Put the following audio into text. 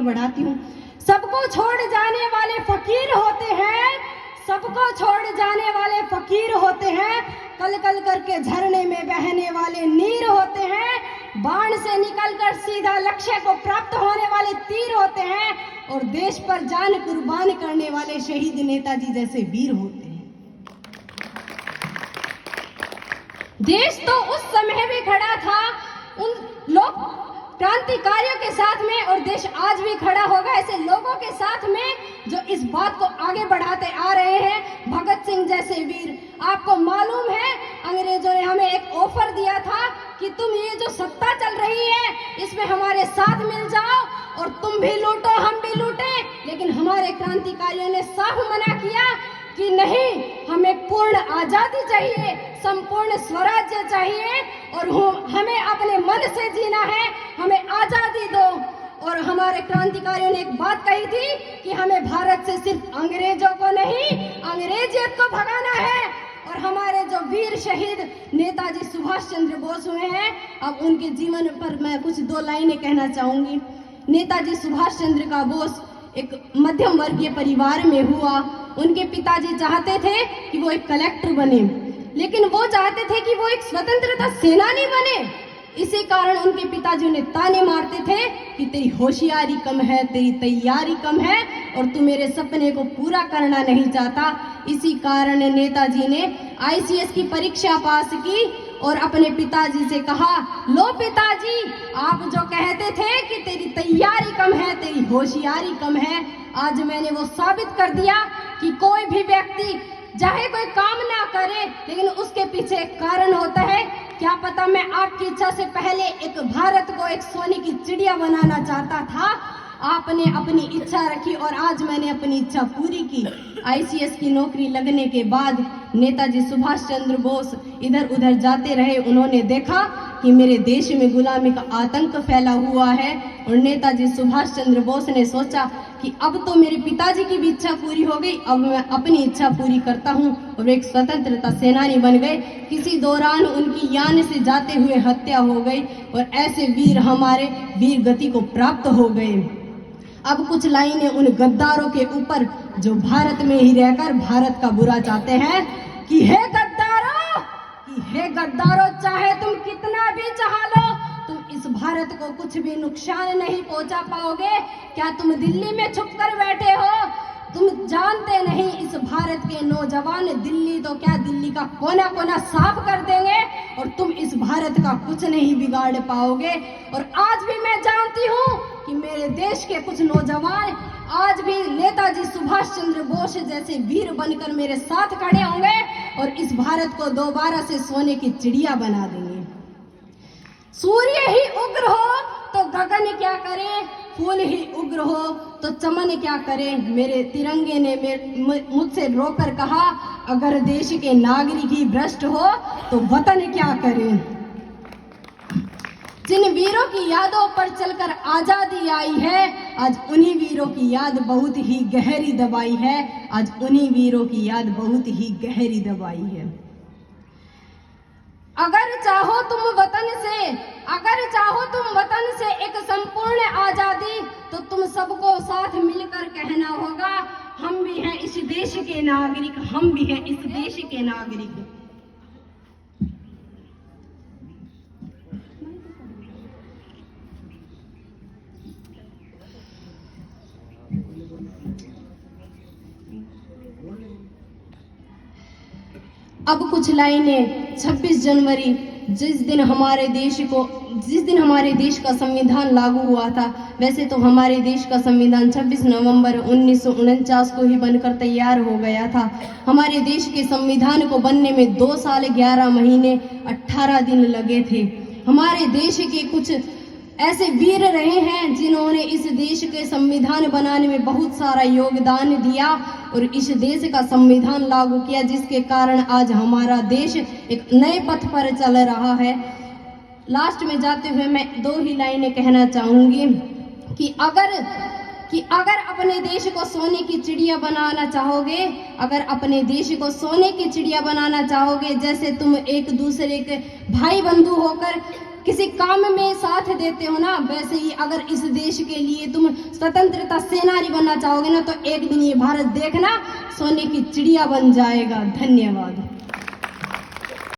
बढ़ाती हूँ। सबको छोड़ जाने वाले फकीर होते हैं, सबको छोड़ जाने वाले फकीर होते हैं, कल कल करके झरने में बहने वाले नीर होते हैं, बाण से निकलकर सीधा लक्ष्य को प्राप्त होने वाले तीर होते हैं, और देश पर जान कुर्बान करने वाले शहीद नेताजी जैसे वीर होते हैं। देश तो उस समय भी खड़ा था उन लोग क्रांतिकारियों के साथ में, और देश आज भी खड़ा होगा ऐसे लोगों के साथ में जो इस बात को आगे बढ़ाते आ रहे हैं। भगत सिंह जैसे वीर, आपको मालूम है अंग्रेजों ने हमें एक ऑफर दिया था कि तुम ये जो सत्ता चल रही है इसमें हमारे साथ मिल जाओ और तुम भी लूटो हम भी लूटे, लेकिन हमारे क्रांतिकारियों ने साफ मना किया कि नहीं, हमें पूर्ण आजादी चाहिए, संपूर्ण स्वराज्य चाहिए, और हमें अपने मन से जीना है, हमें आजादी दो। और हमारे क्रांतिकारियों ने एक बात कही थी कि हमें भारत से सिर्फ अंग्रेजों को नहीं, अंग्रेजियत को भगाना है। और हमारे जो वीर शहीद नेताजी सुभाष चंद्र बोस हुए हैं, अब उनके जीवन पर मैं कुछ दो लाइनें कहना चाहूंगी। नेताजी सुभाष चंद्र का बोस एक मध्यम वर्गीय परिवार में हुआ। उनके पिताजी चाहते थे कि वो एक कलेक्टर बने, लेकिन वो चाहते थे कि वो एक स्वतंत्रता सेनानी बने। इसी कारण उनके पिताजी उन्हें ताने मारते थे कि तेरी होशियारी कम है, तेरी तैयारी कम है, और तू मेरे सपने को पूरा करना नहीं चाहता। इसी कारण नेताजी ने ICS की परीक्षा पास की और अपने पिताजी से कहा, लो पिताजी, आप जो कहते थे कि तेरी तैयारी कम है, तेरी होशियारी कम है, आज मैंने वो साबित कर दिया कि कोई भी व्यक्ति चाहे कोई काम ना करे, लेकिन उसके पीछे एक कारण होता है। क्या पता मैं आपकी इच्छा से पहले एक भारत को एक सोने की चिड़िया बनाना चाहता था, आपने अपनी इच्छा रखी और आज मैंने अपनी इच्छा पूरी की। ICS की नौकरी लगने के बाद नेताजी सुभाष चंद्र बोस इधर उधर जाते रहे। उन्होंने देखा कि मेरे देश में गुलामी का आतंक फैला हुआ है, और नेताजी सुभाष चंद्र बोस ने सोचा कि अब तो मेरे पिताजी की भी इच्छा पूरी हो गई, अब मैं अपनी इच्छा पूरी करता हूं, और एक स्वतंत्रता सेनानी बन गए। किसी दौरान उनकी यान से जाते हुए हत्या हो गई, और ऐसे वीर हमारे वीर गति को प्राप्त हो गए। अब कुछ लाइनें उन गद्दारों के ऊपर जो भारत में ही रहकर भारत का बुरा चाहते हैं कि हे गद्दारों, चाहे तुम कितना भी चाह लो, तुम इस भारत को कुछ भी नुकसान नहीं पहुंचा पाओगे। क्या तुम दिल्ली में छुप कर बैठे हो? तुम जानते नहीं इस भारत के नौजवान दिल्ली तो क्या, दिल्ली का कोना कोना साफ कर देंगे, और तुम इस भारत का कुछ नहीं बिगाड़ पाओगे। और आज भी मैं जानती हूँ कि मेरे देश के कुछ नौजवान आज भी नेताजी सुभाष चंद्र बोस जैसे वीर बनकर मेरे साथ खड़े होंगे और इस भारत को दोबारा से सोने की चिड़िया बना देंगे। सूर्य ही उग्र हो तो गगन क्या करे, फूल ही उग्र हो तो चमन क्या करे। मेरे तिरंगे ने मुझसे रोकर कहा, अगर देश के नागरिक ही भ्रष्ट हो तो वतन क्या करे। जिन वीरों की यादों पर चलकर आजादी आई है, आज उन्हीं वीरों की याद बहुत ही गहरी दबाई है, आज उन्हीं वीरों की याद बहुत ही गहरी दबाई है। अगर चाहो तुम वतन से एक संपूर्ण आजादी, तो तुम सबको साथ मिलकर कहना होगा, हम भी हैं इस देश के नागरिक, हम भी हैं इस देश के नागरिक। अब कुछ लाइनें 26 जनवरी जिस दिन हमारे देश का संविधान लागू हुआ था। वैसे तो हमारे देश का संविधान 26 नवंबर 1949 को ही बनकर तैयार हो गया था। हमारे देश के संविधान को बनने में 2 साल 11 महीने 18 दिन लगे थे। हमारे देश के कुछ ऐसे वीर रहे हैं जिन्होंने इस देश के संविधान बनाने में बहुत सारा योगदान दिया और इस देश का संविधान लागू किया, जिसके कारण आज हमारा देश एक नए पथ पर चल रहा है। लास्ट में जाते हुए मैं 2 ही लाइनें कहना चाहूंगी कि अगर अपने देश को सोने की चिड़िया बनाना चाहोगे, अगर अपने देश को सोने की चिड़िया बनाना चाहोगे, जैसे तुम एक दूसरे के भाई बंधु होकर किसी काम में साथ देते हो ना, वैसे ही अगर इस देश के लिए तुम स्वतंत्रता सेनानी बनना चाहोगे ना, तो एक दिन ये भारत देखना सोने की चिड़िया बन जाएगा। धन्यवाद।